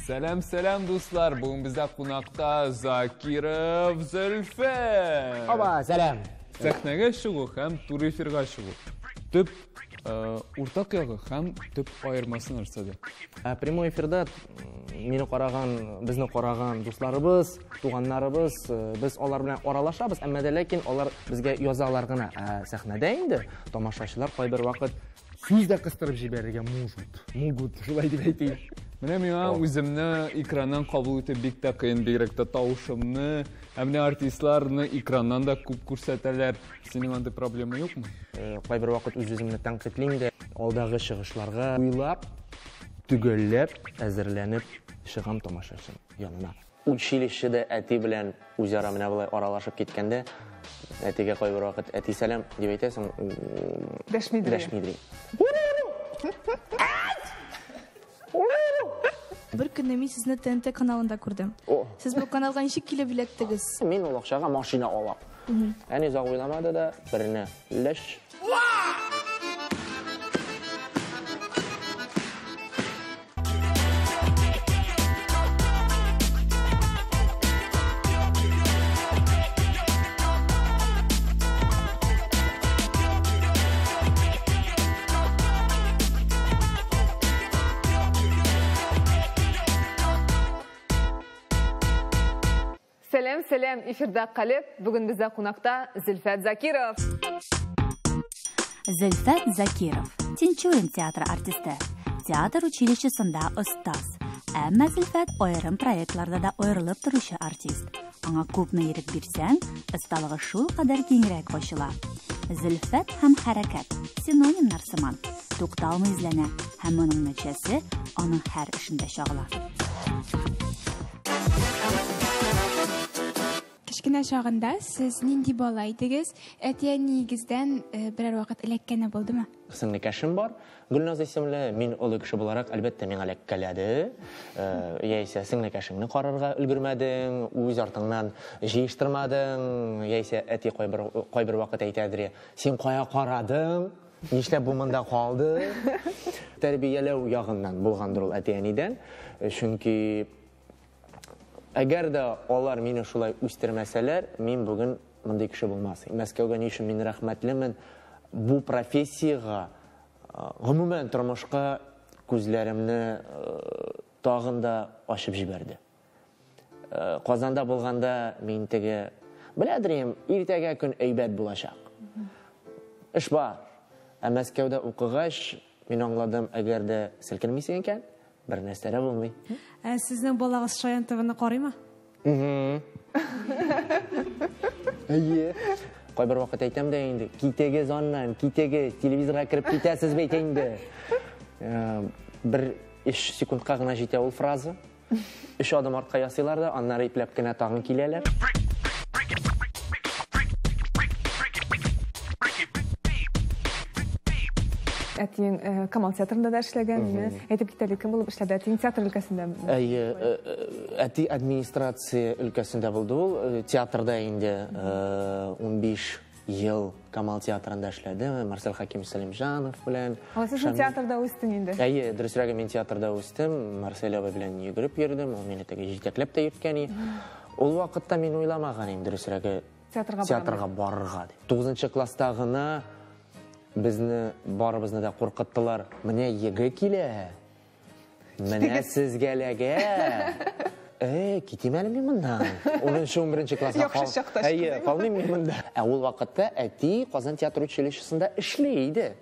Selam dostlar. Bugün bize konakta Zakirov Zülfet. Oba, selam. Sahnege çıgı hem tur efirge çıgı. Tüp ortak yağı hem tüp ayırmasını arsadı. Prямой эфирде bizni караган дусларыбыз, туганнарыбыз, biz алар белән аралашабыз, әмма дә ләкин алар безгә язалар гына. Сәхнәдә инде тамашачылар кайбер вакыт сүз дә кыстырып җибәрергә могут, шулай дип әйтим. Менә миңа үземне экраннан кабул итеп бик тә кыен, бигрәк тә тавышымны, әмма артистларны экраннан да күп күрсәтәләр. Синең анда проблема юкмы? Кайбер вакыт үз-үземне тәнкыйтьлим дә, алдагы чыгышларга уйлап, түгәлләп, әзерләнеп чыгам тамашачының янына. Училищеда әти белән үзара менә булай аралашып киткәндә, әтигә кайбер вакыт әти сәлам дип әйтәсең, дәшмидри. Бер көнне мин сезне ТНТ каналында күрдем. Сез бу каналга ничек килеп эләктегез? Мин ул акчага машина алам. Әни озак уйламады да, берне леш. Selam, efirde kalıp, bugün bize konakta Zülfet Zakirov. Zülfet Zakirov, Tinçoyun teatr artisti. Teatr училищесында ұстаз. Әмма Zülfet ayırım proyektlarda da ayrılıp duruşu artist. Аңа күпме ерік бирсәң, ысталыгы шул кадәр киңрәк ачыла. Zülfet һәм хәрәкәт синонимнар сыман. Тукталмый изләнә һәм моның нәтиҗәсе аның һәр эшендә чагыла. Кичкенә чагында сез нинди бала идегез? Әтия нигездән берәр вакыт эләккәне булдымы? Сеңлекәшем бар. Гөлназ исемле, мин олы кеше буларак, әлбәттә миңа эләккәләде. Яисә сеңлекәшеңне карарга өлгермәдең, үз артыңнан җыештырмадың, яисә әти кайбер вакыт әйтәдер, син кая карадың? Нишләп бу монда калды? Тәрбияләү ягыннан булгандыр ул әти-әнидән, чөнки әгәр дә алар мине шулай үстермәсәләр, мин бүген мондый кеше булмас. Мәскәүгә ни өчен мин рәхмәтлемен. Бу профессиягә, гомумән тормышка күзләремне тагын да ачып җибәрде. Казанда булганда мин теге беләдерем, иртәгә көн әйбәт булачак. Эш бар. Ә Мәскәүдә укыгач, мин аңладым, әгәр дә селкенмисең икән, бер нәрсә дә булмый. Сезнең балагыз Шаян ТВ-ны карыймы? Әйе. Кайбер вакыт әйтәм дә инде, китегез аннан, китегез, телевизорга кирип китәсез бит инде. Бер 3 секундка гына җитә ул фраза. 3 адым артка ясыйлар да, аннары ипләп кенә тагын киләләр. Әтиң Камал театрында да эшләгән, әйтеп китәлек, кем булып эшләде? Әтиң театр өлкәсендә. Әйе, әти администрация өлкәсендә булды ул. Театрда инде 15 ел Камал театрында эшләде. Марсел Хакимов Салимҗанов белән. Сез театрда үстең инде. Әйе, дөресрәге мин театрда үстем. Марсел абый белән йөгереп йөрдем. Ул мине теге җитәкләп тә йөрткән. Ул вакытта мин уйламаган идем, дөресрәге театрга барырга дип. 9 класста гына безне барыбызны да куркыттылар. Менә еге килә. Менә сезгә ләгә. Китим әле мин моннан. 10-11 класска калдым. Әйе, калдым мин монда. Ул вакытта әти Казан театр училищесында эшли иде.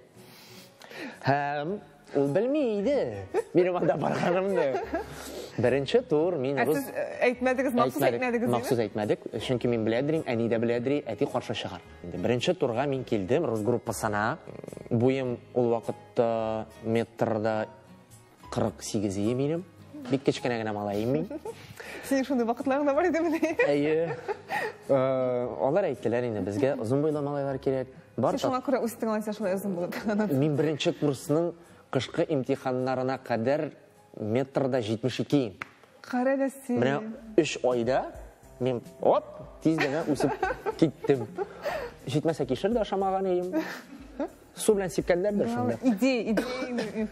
Һәм ул белми иде. Минем анда барганымны. Беренче тур мин рус... Сез әйтмәдегез, махсус әйтмәдегез. Махсус әйтмәдек, чөнки мин беләдерим, әни дә беләдер, әти каршы чыгар. Беренче турга мин килдем, рус группасына. Буем ул вакытта метрда 48 минем. Бик кечкенә генә малаем мин. Синең шундый вакытларың да бар идеме? Әйе. Алар әйттеләр инде, безгә озын буйлы малайлар кирәк. Бар. Шуңа күрә үстең алайса шулай озын булып. Мин беренче курсның кышкы имтиханнарына кадәр метрда 72. Кара да син. Менә 3 айда мин тиз генә үсеп киттем. Җитмәсә кишер дә ашамаган идем. Су белән сипкәннәр дә шунда. Идея,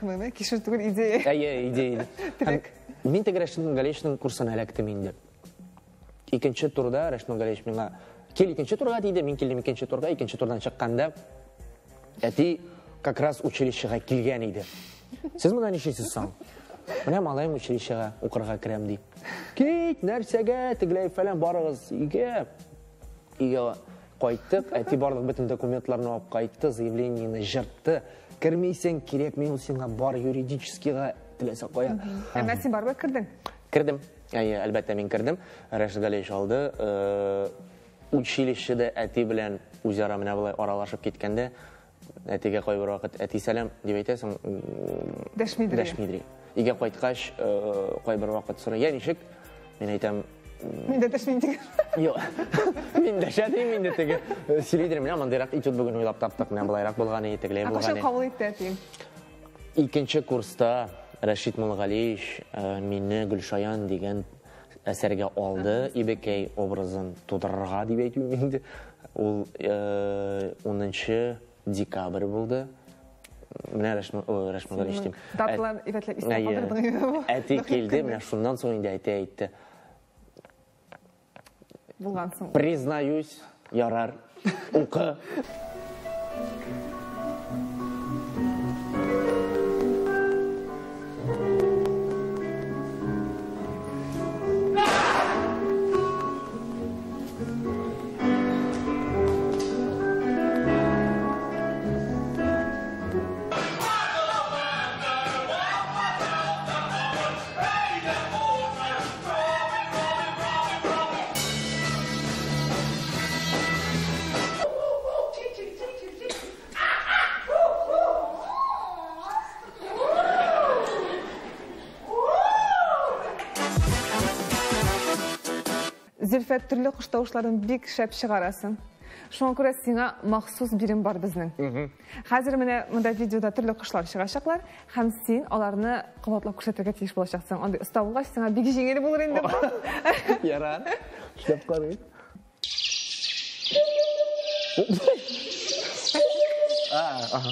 мөһиме, кишер түгел идея. Әйе, идея. Мен теге Рәшит Галешнің курсына электім инде. Икенче турда Рәшит Галеш миңа кел икенче турга дейді, мен келдім икенче турга, икенче турдан чыкканда әти как раз училищега килгән иде. Сез монда нишесез соң? Менә малайым училищега укырга керәм ди. Кит, нәрсәгә, тегеләй фәлән барыгыз, өйгә. Өйгә кайттык, әти барлык бөтен документларны алып кайтты, заявлениене жыртты. Кермәйсең кирәк, мен сиңа бар юридическийга теләсә кая. Әмма син барбы кирдең? Кирдем. Әлбәттә мин кирдем. Рәшит Галеш алды. Училищеда әти белән үзара менә булай аралашып киткәндә, әтигә кайбер вакыт әти сәлам дип әйтәсең, дәшмидри. Игә кайткач, кайбер вакыт сорый, "Я ничек?" Мин әйтәм, Мин дә дәшмидем. "Юк. Мин дәшәдем инде теге силидер менә мондайрак итү бүген уйлап таптык, менә булайрак булган иде, тегеләй булган Кашан иде." кабул итте әтиң? Икенче курста Рәшит Мулгалиш мине Гөлшаян дигән әсәргә алды, Ибекәй образын тудырырга дип әйтү инде. Ул 10 декабрь булды. Менә Рәшит Мулгалиш дим. Татлан ибәтләп истә калдырдың. Әти килде, менә шуннан соң инде әйтте. Булган соң. Признаюсь, ярар. Укы. Зөлфәт төрле кош тавышларын бик шәп чыгарасың. Шуңа күрә сиңа махсус бирим бар безнең. Хәзер менә монда видеода төрле кошлар чыгачаклар, һәм син аларны кабатлап күрсәтергә тиеш булачаксың. Андый оста булгач сиңа бик җиңел булыр инде. Ярар. Эшләп карый. Ага.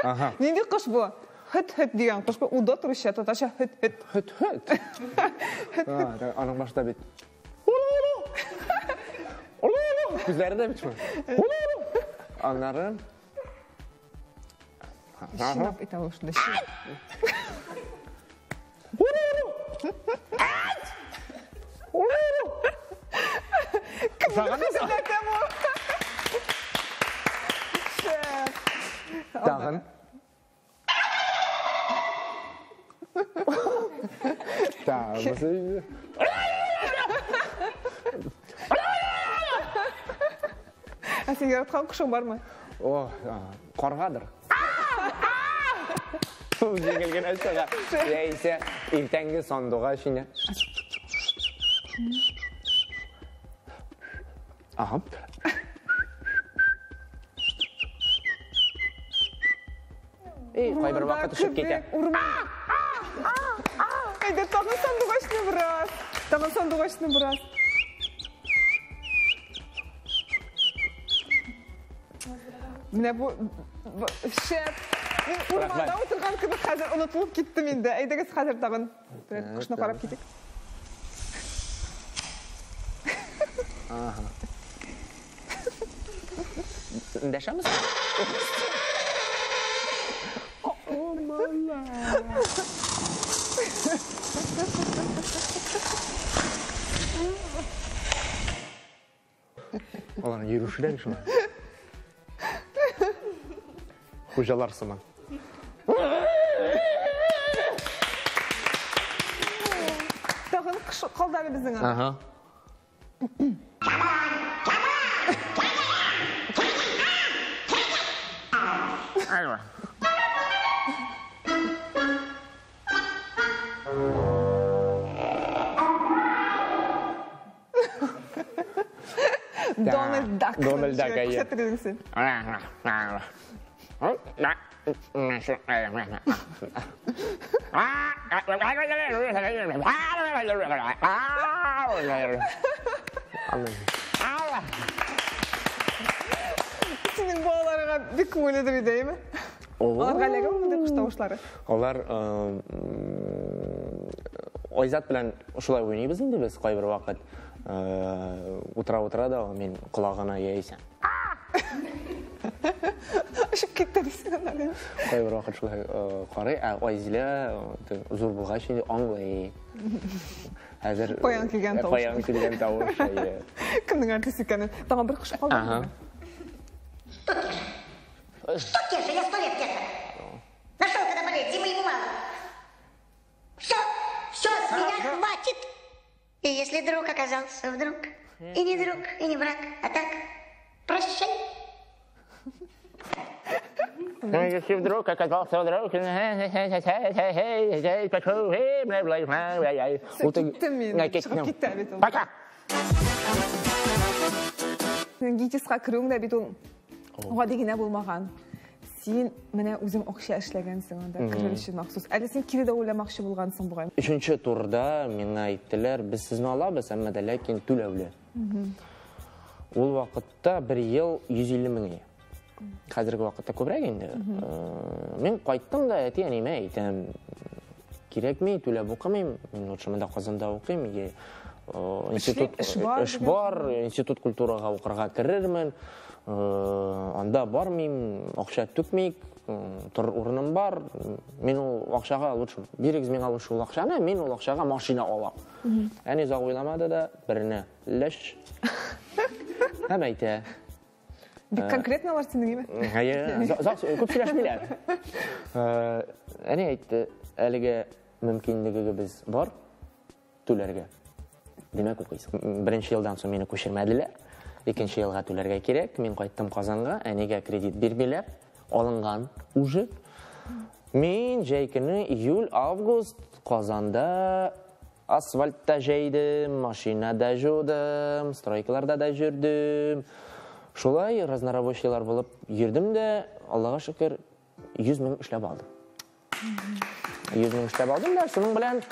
Ага. Нинди кош бу? Хит-хит дигән кош бу. Уда торучы татарча хит-хит. Хит-хит. Аның башта бит. Күзләре дә битме? Аннары. Шинап итә ул шунда. Тагын. Тагын. Син яраткан кошың бармы? О, каргадыр. Ул җиңелгән әсәгә. Яисә иртәнге сандуга шинә. Ага. Кайбер вакыт төшеп китә. Әйдә, тагын сандугачны бераз. Тагын сандугачны бераз. Менә бу шәп. Мин урманда утырган кебек хәзер онытылып киттем инде. Әйдәгез хәзер тагын кошны карап китик. Ага. Дәшәмез? Аларның йөрүшләре шулай. Хуҗалар сыман. Тагын кош калды әле безнең. Ага. Айва. Donald Duck. Donald Duck, ja. Күрсәтергәнсең. Сенің балаларға бик көңілдір дейме? Оларға әлеге мұндай құштаушылары? Олар Айзат белән шулай уйнайбыз инде без кайбер вакыт. Утыра да мен колагына яисә. Ашып кетті дейсің анар. Кайбер вакыт шулай карый, Айзилә зур булгач инде аңлый. Хәзер Каян килгән тавыш. Каян килгән тавыш. Кемнең артист икәнен тагын бер кышып калдыңмы? Что теша? Я 100 лет теша. Нашел, когда болеет, зимы ему мало. Все, с меня хватит. И если друг оказался вдруг, и не друг, и не брак, а так, прощай. Если вдруг оказался вдруг, пока. Гитисқа кіруің да бит ол оға дегене болмаған. Сен менә үзең акча эшләгәнсең анда кірер өчен махсус. Әле сен кире дә уйламакчы булгансың бугай. Өченче турда миңа әйттеләр, без сезне алабыз, әмма дә ләкин түләүле. Ул вакытта 1 ел 150 мең. Хәзерге вакытта күбрәк инде. Мин кайттым да әти-әниемә әйтәм, кирәкми, түләп укымыйм. Мин шунда Казанда укыйм. Эш бар, институт культурага укырга керермен. Анда бармыйм, акча түкмик, тор урыным бар. Мин ул акчага лучше бирегез миңа лучше ул акчаны, мин ул акчага машина алам. Әни зак уйламады да, берне леш. Һәм әйтә. Бик конкретно алар синең име? Зак күп сөйләшмиләр. Әни әйтте, әлеге мөмкинлегебез бар түләргә. Демәк укыйсың. 1нче елдан соң мине күчермәделәр. 2нче елга түләргә кирәк. Мин кайттым Казанга, әнигә кредит бирмиләр. Алынган уже. Мин җәй көне июль-август Казанда асфальтта җәйдем, машинада жудым, стройкаларда да жүрдем. Шулай разнорабочийлар булып йөрдем дә, Аллага шөкер, 100 мең эшләп алдым. 100 мең эшләп алдым да, шуның белән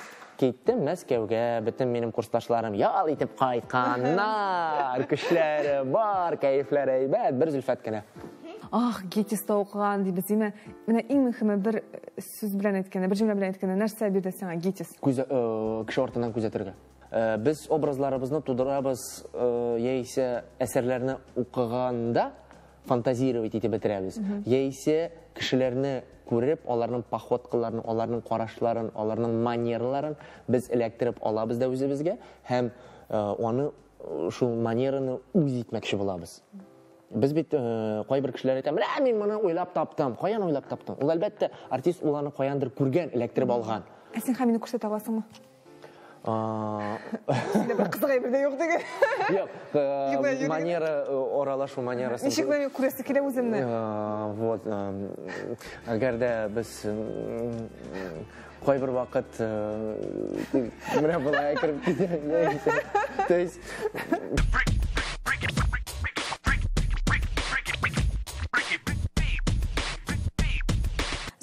киттем Мәскәүгә, бөтен минем курсташларым ял итеп кайтканнар, көчләре бар, кайфләре әйбәт, бер Зөлфәт кенә. Гетиста укыган дибез име. Менә иң мөһиме бер сүз белән әйткәндә, бер җөмлә белән әйткәндә, нәрсә бирде сиңа Гетис? Кеше артыннан күзәтергә. Без образларыбызны тудырабыз, яисә әсәрләрне укыганда фантазировать итеп бетерәбез. Яисә кешеләрне күреп, аларның походкаларын, аларның карашларын, аларның манерларын без эләктереп алабыз да үзебезгә, һәм аны шул манераны үз итмәкче булабыз. Без бит кайбер кешеләр әйтә, "Менә мин моны уйлап таптым." Каян уйлап таптың? Ул әлбәттә артист уланы каяндыр күргән, эләктереп алган. Син һәм мине күрсәтә аласыңмы? Синдә бер кызык әйбер дә юк диген. Юк, манера оралашу манерасы. Ничек менә күрәсе килә үземне? Вот, әгәр дә без кайбер вакыт менә булай киреп китә. То есть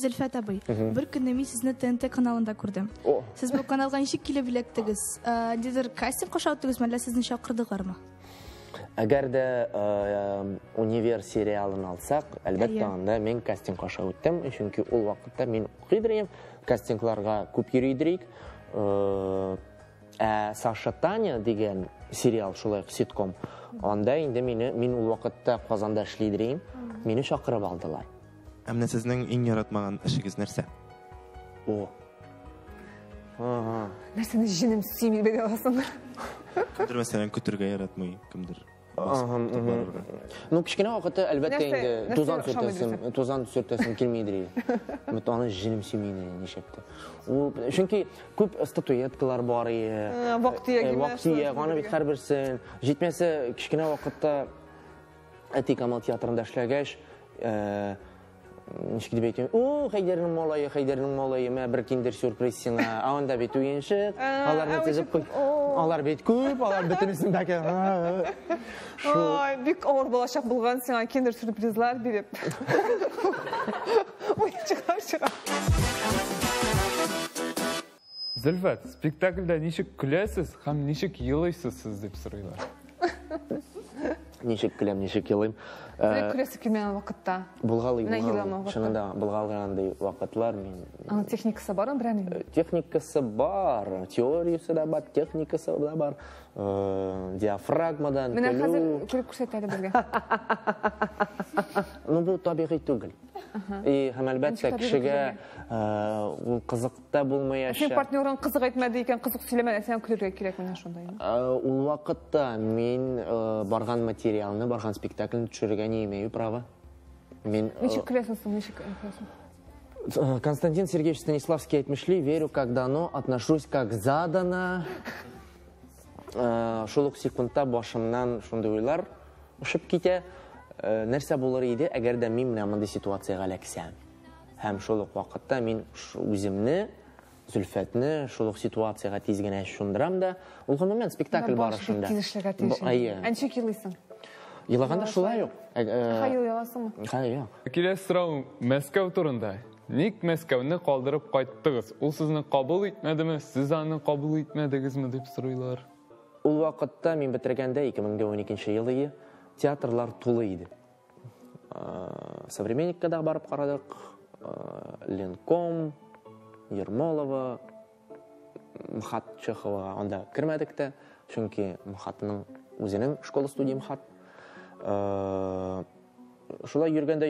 Зөлфәт абый, бер көнне мин сезне ТНТ каналында күрдем. Сез бу каналга ничек килеп эләктегез? Дидер кастинг кашаттыгызмы, әллә сезне чакырдылармы? Әгәр дә универ сериалын алсак, әлбәттә анда мен кастинг каша үттем, чөнки ул вакытта мин укыйдым, кастингларга күп йөридек. Саша Таня дигән сериал, шулай ситком. Анда инде мин ул вакытта Казанда эшлидем, мине чакырып алдылар. Әмма сезнең иң яратмаган эшегез нәрсә? Нәрсәне җинем сөйми бит аласың. Кемдер мәсәлән көтергә яратмый, кемдер. Ну, кичкенә вакытта әлбәттә инде тузан сөртәсем килмейдер. Бит аны җинем сөйми ничектә. Ул чөнки күп статуэткалар бар иде. Вакытия, аны бит һәрберсен җитмәсә кичкенә вакытта Әти Камал театрында эшләгәч, ничек дип әйтим, Хәйдәрнең малае, мә бер киндер сюрприз сиңа. Анда бит уенчык, аларны тезеп куй. Алар бит күп, алар бөтенесен дә. Бик авыр булачак булган сиңа киндер сюрпризлар биреп. Уенчыклар чыга. Зөлфәт, спектакльдә ничек көләсез һәм ничек елыйсыз сез дип сорыйлар. Ничек киләм, ничек елыйм. Күрәсе килмәгән вакытта. Булгалый, Менә еламау вакыты. шунында булгалгандай вакытлар мин. Аның техникасы бармы, берәр? Техникасы бар, теориясы да бар, техникасы да бар. Диафрагмадан Менә хәзер көлү. күреп күрсәт әле безгә. Ну бу табигый түгел. И һәм әлбәттә кешегә ул кызыкта Син булмаячак. партнерың кызык әйтмәде икән, кызык сөйләмәде, сен көләргә кирәк менә шундай. Ул вакытта мин барган материалны, барган спектакльне төшерергә не имею права. Мин Ничек көләсең соң, ничек көләсең? Константин Сергеевич Станиславский әйтмешли, верю как дано, отношусь как задано. Шул ук секундта башымнан шундый уйлар ушып китә. Нәрсә булыр иде, әгәр дә мин менә мондый ситуациягә эләксәм. Һәм шул ук вакытта мин үземне, Зөлфәтне шул ук ситуациягә тиз генә шундырам да, ул гомумән спектакль барышында. Тизешләргә тиеш. Ничек елыйсың? Елаганда шулай ук. Хәйер яласыңмы? Хәйер. Келесі сұрау Мәскәү турында. Ник Мәскәүне калдырып кайттыгыз? Ул сезне кабул итмәдеме? Сез аны кабул итмәдегезме дип сорыйлар. Ул вакытта мин бетергәндә 2012 елы театрлар тулы иде. Современникка да барып карадык. Ленком, Ермолова, Мхат Чехова анда кирмәдек тә, чөнки Мхатның үзенең школа-студия Мхат. Шулай йөргәндә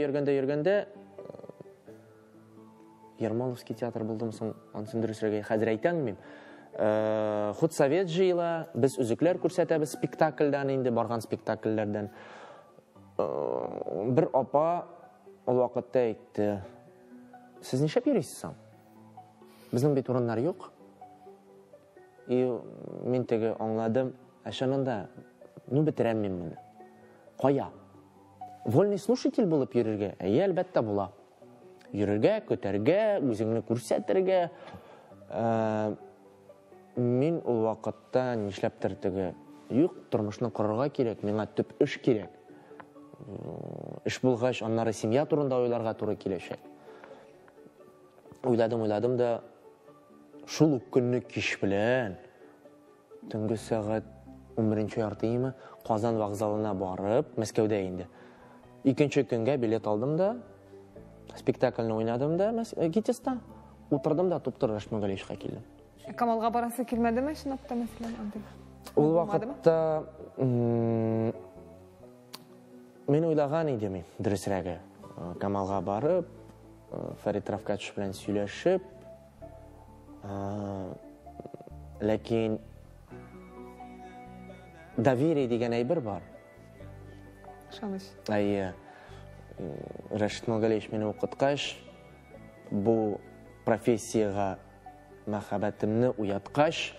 Ермоловский театр булдымы соң, анысын дөресрәгә хәзер әйтәм. Худсовет җыела, без үзекләр күрсәтәбез спектакльдән инде, барган спектакльләрдән. Бер апа ул вакытта әйтте: "Сез нишләп йөрисез соң? Безнең бит урыннар юк." И мин теге аңладым, шунында, бетерәм мин моны. Кая? Вольный слушатель булып йөрергә? Әлбәттә була. Йөрергә, көтәргә, үзеңне күрсәтергә. Мин ул вакытта нишләптер теге, юк, тормышны корырга кирәк, миңа төп эш кирәк. Эш булгач, аннары семья турында уйларга туры киләчәк. Уйладым да, шул ук көнне кич белән, төнге сәгать 11 яртыймы, Казан вокзалына барып, Мәскәүдә инде. Икенче көнгә билет алдым да, спектакльне уйнадым да, Гитиста, утырдым да, туп-туры Рашмагалевичка килдем. Камалга барасы килмәдеме, шунакта мәсәлән, андый? Ул вакытта мен уйлаган идем, дөресрәге. Камалга барып, Фәрит Рафкатович белән сөйләшеп, ләкин доверие дигән әйбер бар. Шаныш. Рашид Малгалевич мине укыткач, бу профессияга мәхәббәтемне уяткач,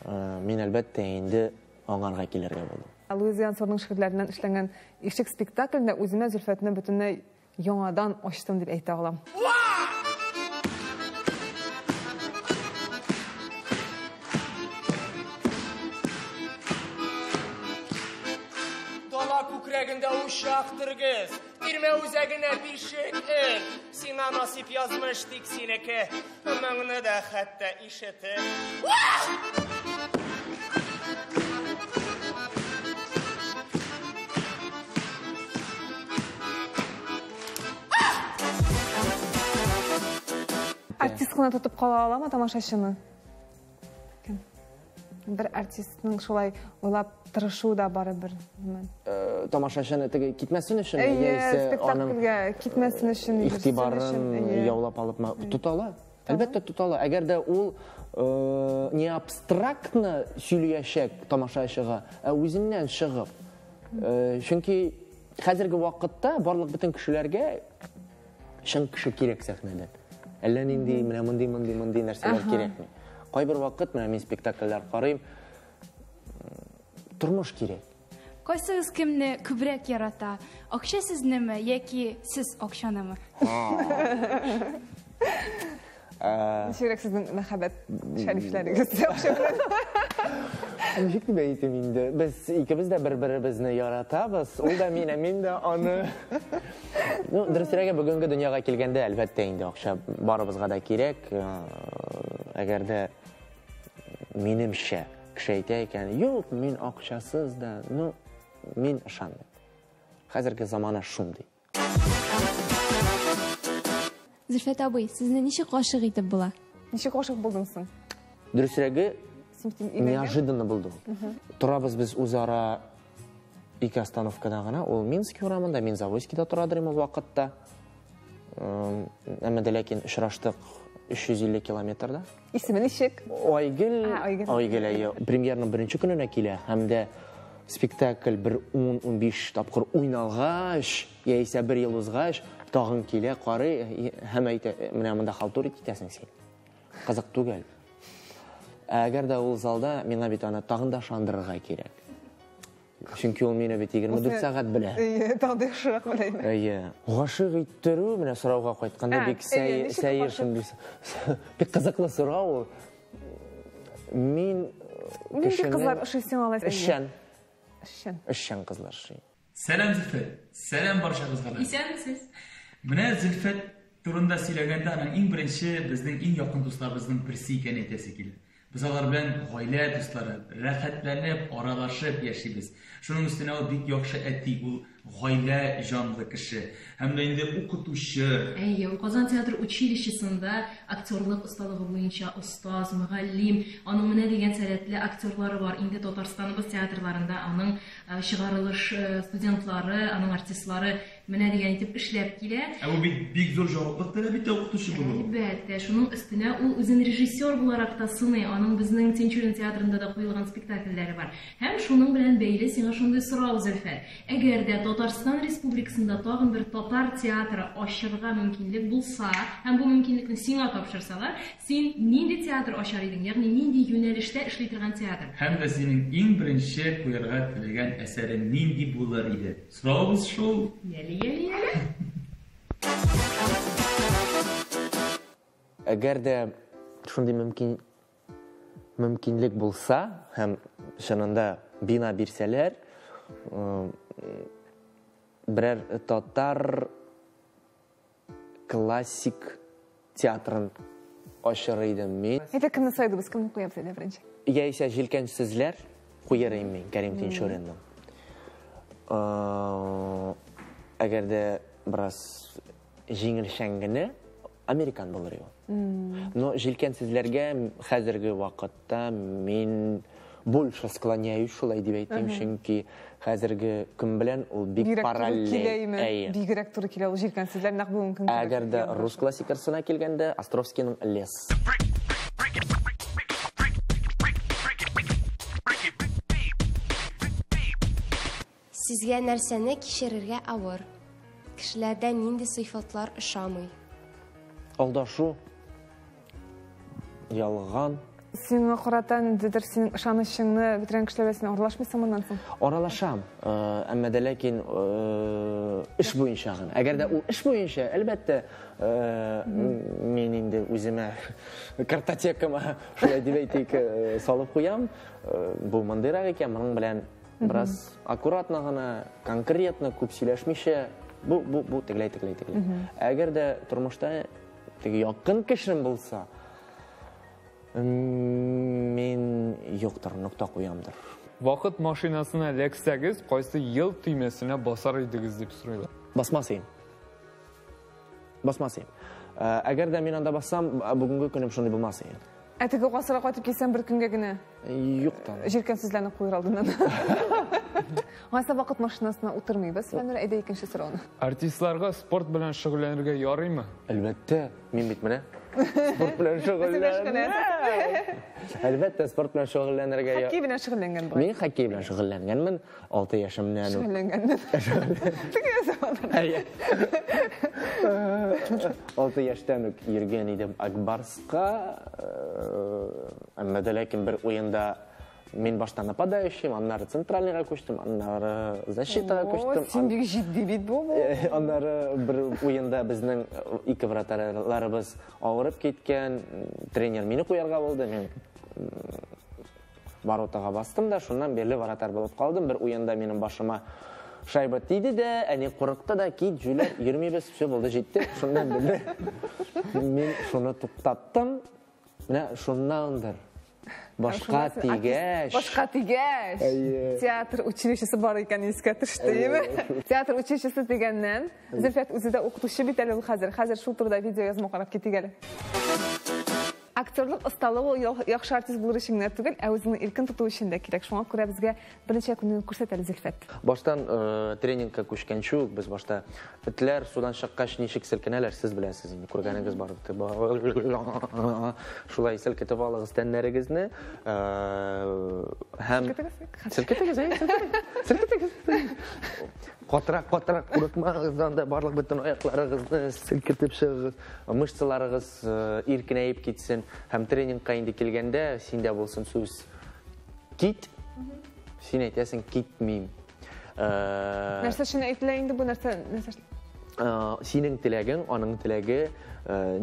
мин әлбәттә инде аңарга килергә булдым. Луиза Янсорның шигырьләреннән эшләнгән ишек спектаклендә үземә Зөлфәтне бөтенләй яңадан ачтым дип әйтә алам. Дала күкрәгендә ушактыргыз, тирмә үзәгенә бишек өр. Сиңа насип язмыш тик синеке, моңны да хәтта ишетер. Артист кына тотып кала аламы тамашачыны? Бер артистның шулай уйлап тырышу да бары бер. Тамашачыны теге китмәсен өчен, спектакльгә китмәсен өчен, игътибарын яулап алып тотала. Әлбәттә тотала. Әгәр дә ул не абстрактны сөйләячәк тамашачыга, ә үзеннән чыгып. Чөнки хәзерге вакытта барлык бөтен кешеләргә чын кеше кирәк сәхнәдә. Әллә нинди менә мондый нәрсәләр кирәкми. Кайбер вакыт менә мин спектакльләр карыйм. Тормыш кирәк. Кайсыгыз кемне күбрәк ярата? Акча сезнеме яки сез акчанымы? Ничегрәк сезнең мәхәббәт шәрифләрегез акча белән? Ничек дип әйтим инде? Без икебез дә бер-беребезне яратабыз. Ул да мине, мин дә аны. Дөресрәге бүгенге дөньяга килгәндә әлбәттә инде акча барыбызга да кирәк. Әгәр дә минемчә кеше әйтә икән, юк, мин акчасыз да, мин ышандым. Хәзерге замана шундый. Зөлфәт абый, сезне ничек гашык итеп була? Ничек гашык булдың соң? Дөресрәге, неожиданно булды. Торабыз без үзара 2 остановкада гына, ул Минск урамында, мин Завойскида торадыр ул вакытта. Әмма дә ләкин очраштык 350 километрда. Исеме ничек? Айгел. Премьерның беренче көненә килә, һәм дә спектакль бер 10-15 тапкыр уйналгач, яисә бер ел узгач, тагын килә, карый, һәм әйтә, менә монда халтурик итәсең син. Кызык түгел. Әгәр дә ул залда миңа бит аны тагын да шандырырга кирәк. Чөнки ул мине бит 24 сәгать белә. Тагы яхшырак беләме? Гашык иттерү, менә сорауга кайтканда бик сәер бик кызыклы сорау. Мин кызлар ошыйсың алайсың. Эшчән кызлар ши. Сәлам Зөлфәт. Сәлам барчагызга. Исәнмесез? Менә Зөлфәт турында сөйләгәндә аның иң беренче безнең иң якын дусларыбызның берсе икән әйтәсе килә. Biz алар белән гаилә дуслары, рәхәтләнеп, аралашып яшибез. Шуның өстенә ул бик яхшы әти, ул гаилә җанлы кеше. Һәм дә инде укытучы. Ул Казан театр училищесында актерлык осталыгы буенча остаз, мөгаллим, аның менә дигән сәләтле актерлары бар. Инде Татарстаныбыз театрларында аның чыгарылыш студентлары, аның артистлары менә дигән итеп эшләп килә. Ул бик зур җаваплылык таләп итә укытучы булу. Әлбәттә, шуның өстенә ул үзен режиссер буларак та сыный. Аның безнең Тинчурин театрында да куелган спектакльләре бар. Һәм шуның белән бәйле сиңа шундый сорау, Зөлфәт. Әгәр дә Татарстан Республикасында тагын бер татар театры ачырга мөмкинлек булса, һәм бу мөмкинлекне сиңа тапшырсалар, син нинди театр ачар идең? Ягъни нинди юнәлештә эшли торган театр? Һәм дә синең иң беренче куярга теләгән әсәрең нинди булыр иде? Сорауыбыз шул. Яли. Әгәр дә шундый мөмкинлек булса, һәм шунында бина бирсәләр, берәр татар классик театрын ачар идем мин. Әйтә, кемне сайдыбыз, кемне куябыз әле беренче? Яисә җилкән сүзләр куяр идем мин, Кәрим Тинчуринның. Әгәр дә бераз җиңелчән генә американ булыр иде. Но җилкән сүзләргә хәзерге вакытта мин больше склоняюсь шулай дип әйтим, чөнки хәзерге көн белән ул бик параллель. Бигрәк туры килә ул җилкән сүзләр нәкъ бүген көн. Әгәр дә рус классикасына килгәндә, Островскийның Лес. Сезгә нәрсәне кичерергә авыр? Кешеләрдә нинди сыйфатлар ошамый? Алдашу, ялган. Сиңа карата ниндидер синең ышанычыңны бетерән кешеләр син аралашмыйсың моннан соң? Аралашам, әмма дә ләкин эш буенча гына. Әгәр дә ул эш буенча, әлбәттә, мин инде үземә картотекама шулай дип әйтик, салып куям. Бу мондыйрак икән, моның белән бераз аккуратно гына, конкретно күп сөйләшмичә, бу тегеләй. Әгәр дә тормышта теге якын кешем булса, мин юктыр, нокта куямдыр. Вакыт машинасына эләксәгез, кайсы ел төймәсенә басар идегез дип сорыйлар. Басмасыйм. Әгәр дә мин анда бассам, бүгенге көнем шундый булмас иде. Теге гасырга кайтып килсәң бер көнгә генә. Юктан. Җилкән сүзләрне куер алдыннан. Гайса вакыт машинасына утырмыйбыз. Фәннәр әйдә икенче сорауны. Артистларга спорт белән шөгыльләнергә ярыймы? Әлбәттә, мин бит менә спорт белән шөгыльләнәм. Әлбәттә, спорт белән шөгыльләнергә. Хоккей белән шөгыльләнгән бу. Мин хоккей белән шөгыльләнгәнмен 6 яшымнан. Шөгыльләнгәнмен. Теге заманда. 6 яшьтән үк йөргән идем Акбарска. Әмма дә ләкин бер уенда мин башта нападающий, аннары центральныйга күчтем, аннары защитага күчтем. Син бик җитди бит бу. Аннары бер уенда безнең 2 вратарьларыбыз авырып киткән, тренер мине куярга булды, мин воротага бастым да, шуннан бирле вратарь булып калдым. Бер уенда минем башыма шайба тиде дә, әни курыкты да, кит, җүләр, йөрмибез, все булды, җитте. Шуннан бирле мин шуны туктаттым. Менә шуннандыр Башка тигәш. Башка тигәш. Театр училищесі бар икән искә төштеме? Театр училищесі дигәннән, Зөлфәт үзе дә укытучы бит әле ул хәзер. Хәзер шул турыда видео язма карап китик әле. Актерлык осталыгы яхшы артист булыр өчен генә түгел, ә үзенең иркен тоту өчен дә кирәк. Шуңа күрә безгә берничә көнне күрсәт әле Зөлфәт. Баштан тренингка күчкәнче үк без башта этләр судан чыккач ничек селкенәләр, сез беләсез. Күргәнегез бар. Шулай селкетеп алыгыз тәннәрегезне. Һәм селкетегез. Катырак курыкмагыз, анда барлык бөтен аякларыгызны селкетеп чыгыгыз, мышцаларыгыз иркенәеп китсен. Һәм тренингка инде килгәндә синдә булсын сүз кит. Син әйтәсең китмим. Нәрсә өчен әйтелә инде бу нәрсә? Синең теләгең, аның теләге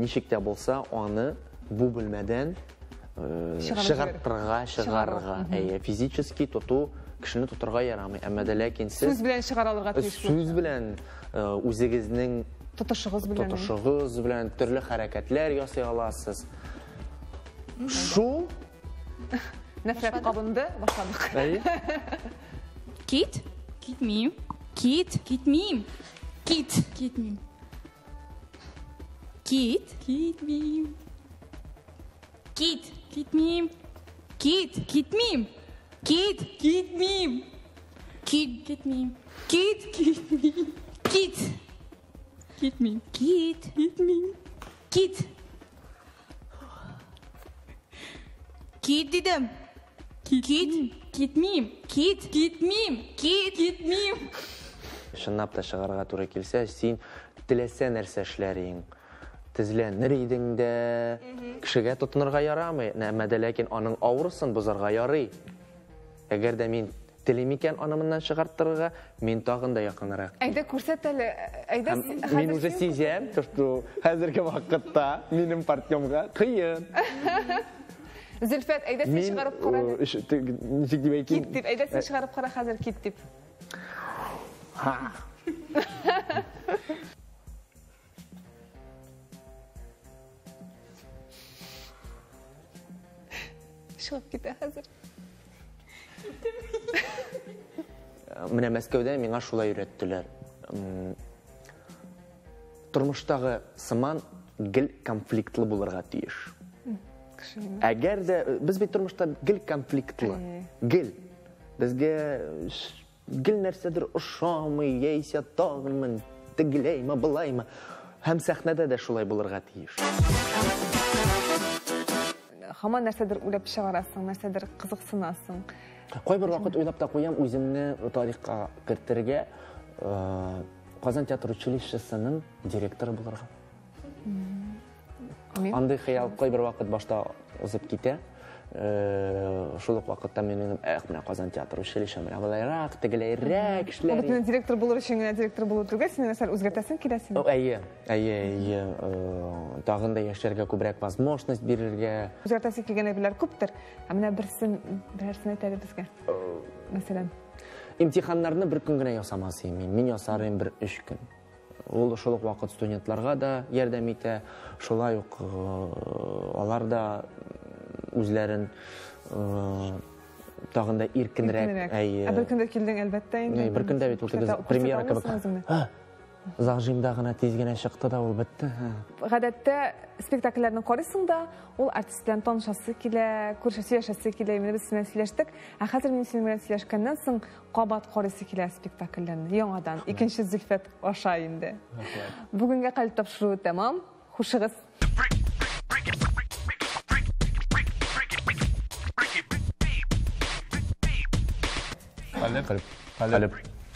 ничек тә булса, аны бу бүлмәдән чыгарырга. Физически тоту кешене тотырга ярамый. Әмма дә ләкин сез сүз белән чыгаралырга тиеш. Сүз белән үзегезнең тотышыгыз белән төрле хәрәкәтләр ясый аласыз. Шу нәфрәт кабынды, башладык. Кит? Китмим. Кит? Китмим. Кит? Китмим. Кит? Китмим. Кит? Китмим. Кит? Китмим. Кит? Китмим. Кит? Китмим. Кит? Китмим. Кит? Китмим. Кит? Китмим. Кит? Кит дидем. Кит? Китмим. Кит? Китмим. Кит? Китмим. Шыннап та чыгарга туры килсә, син теләсә нәрсә эшләрең, тезләнер идең дә, кешегә тотынырга ярамый, әмма дә ләкин аның авырысын бозарга ярый. Әгәр дә мин телим икән аны моннан чыгартырга, мин тагын да якынрак. Әйдә күрсәт әле. Әйдә мин уже сизәм, что хәзерге вакытта минем партнёмга кыен. Зөлфәт, әйдә син чыгарып кара. Ничек дип әйтим? Кит дип, әйдә син чыгарып кара хәзер кит дип. Чыгып китә хәзер. Менә Мәскәүдә миңа шулай өйрәттеләр. Тормыштагы сыман гел конфликтлы булырга тиеш. Әгәр дә без бит тормышта гел конфликтлы. Гел. Безгә гел нәрсәдер ошамый, яисә тагын тегеләйме, булаймы. Һәм сәхнәдә дә шулай булырга тиеш. Һаман нәрсәдер уйлап чыгарасың, нәрсәдер кызыксынасың. Кайбер вакыт уйлап та куям үземне тарихка кертергә, Казан театр училищесының директоры булырга. Андый хыял кайбер вакыт башта узып китә. Шул ук вакытта мен менә Казан театр училище менә булайрак, тегеләйрәк эшләр. Бу директор булыр өчен генә директор булу түгел, син нәрсә үзгәртәсең киләсең. Әйе. Тагын да яшәргә күбрәк возможность бирергә. Үзгәртәсе килгән әйберләр күптер. Менә берсен әйтәле безгә. Мәсәлән, имтиханнарны бер көн генә ясамасым мин. Мин ясарым бер 3 көн. Ул шул ук вакыт студентларга да ярдәм итә. Шулай ук алар да үзләрен тагын да иркенрәк. Бер көндә килдең әлбәттә инде. Бер көндә бит ул премьера кебек. Загжимда гына тиз генә чыкты да ул бетте. Гадәттә спектакльләрне карыйсың да, ул артист белән танышасы килә, күршәсе яшәсе килә, менә без синең сөйләштек. Хәзер мин синең белән сөйләшкәннән соң кабат карыйсы килә спектакльләрне. Яңадан икенче Зөлфәт аша инде. Бүгенгә калып тапшыру тәмам. Хушыгыз.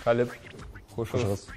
Қалып. Хушыгыз.